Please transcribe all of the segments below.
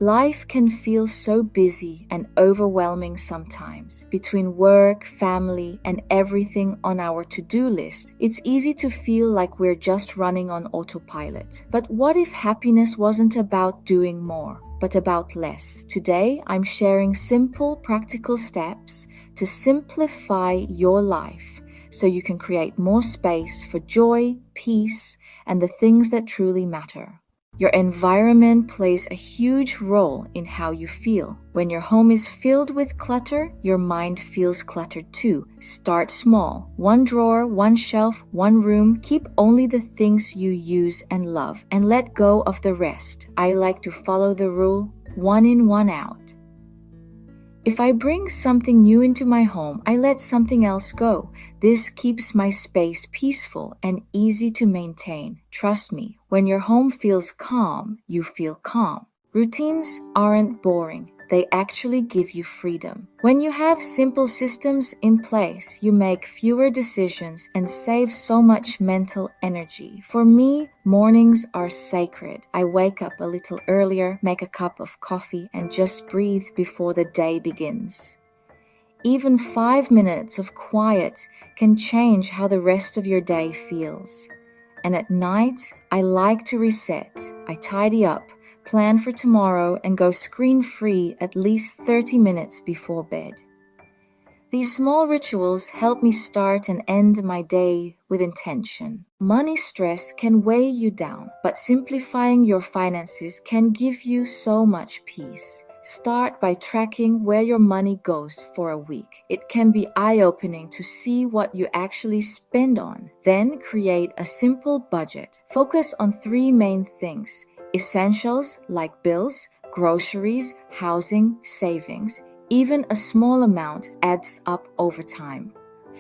Life can feel so busy and overwhelming sometimes. Between work, family, and everything on our to-do list, it's easy to feel like we're just running on autopilot. But what if happiness wasn't about doing more, but about less? Today, I'm sharing simple, practical steps to simplify your life so you can create more space for joy, peace, and the things that truly matter. Your environment plays a huge role in how you feel. When your home is filled with clutter, your mind feels cluttered too. Start small. One drawer, one shelf, one room. Keep only the things you use and love, and let go of the rest. I like to follow the rule, one in, one out. If I bring something new into my home, I let something else go. This keeps my space peaceful and easy to maintain. Trust me, when your home feels calm, you feel calm. Routines aren't boring. They actually give you freedom. When you have simple systems in place, you make fewer decisions and save so much mental energy. For me, mornings are sacred. I wake up a little earlier, make a cup of coffee, and just breathe before the day begins. Even 5 minutes of quiet can change how the rest of your day feels. And at night, I like to reset. I tidy up, plan for tomorrow, and go screen-free at least 30 minutes before bed. These small rituals help me start and end my day with intention. Money stress can weigh you down, but simplifying your finances can give you so much peace. Start by tracking where your money goes for a week. It can be eye-opening to see what you actually spend on. Then create a simple budget. Focus on 3 main things: essentials like bills, groceries, housing, savings. Even a small amount adds up over time.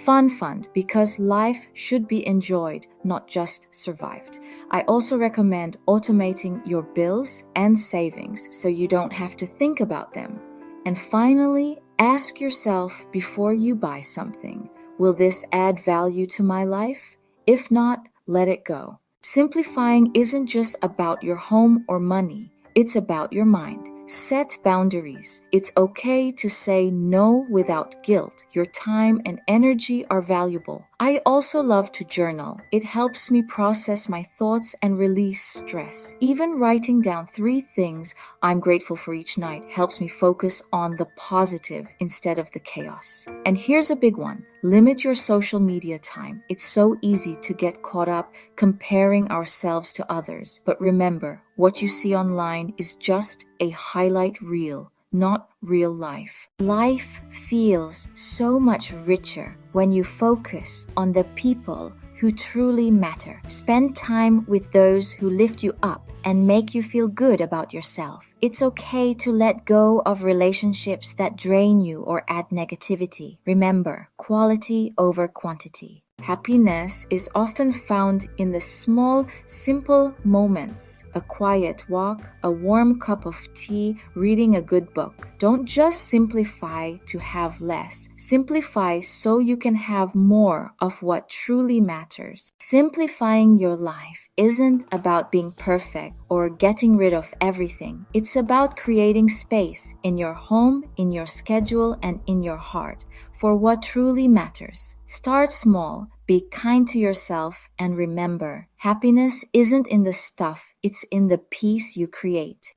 Fund, because life should be enjoyed, not just survived. I also recommend automating your bills and savings so you don't have to think about them. And finally, ask yourself before you buy something, will this add value to my life? If not, let it go. Simplifying isn't just about your home or money, it's about your mind. Set boundaries. It's okay to say no without guilt. Your time and energy are valuable. I also love to journal. It helps me process my thoughts and release stress. Even writing down 3 things I'm grateful for each night helps me focus on the positive instead of the chaos. And here's a big one. Limit your social media time. It's so easy to get caught up comparing ourselves to others. But remember, what you see online is just a highlight reel, not real life. Life feels so much richer when you focus on the people who truly matter. Spend time with those who lift you up and make you feel good about yourself. It's okay to let go of relationships that drain you or add negativity. Remember, quality over quantity. Happiness is often found in the small, simple moments. A quiet walk, a warm cup of tea, reading a good book. Don't just simplify to have less. Simplify so you can have more of what truly matters. Simplifying your life isn't about being perfect or getting rid of everything. It's about creating space in your home, in your schedule, and in your heart for what truly matters. Start small, be kind to yourself, and remember, happiness isn't in the stuff, it's in the peace you create.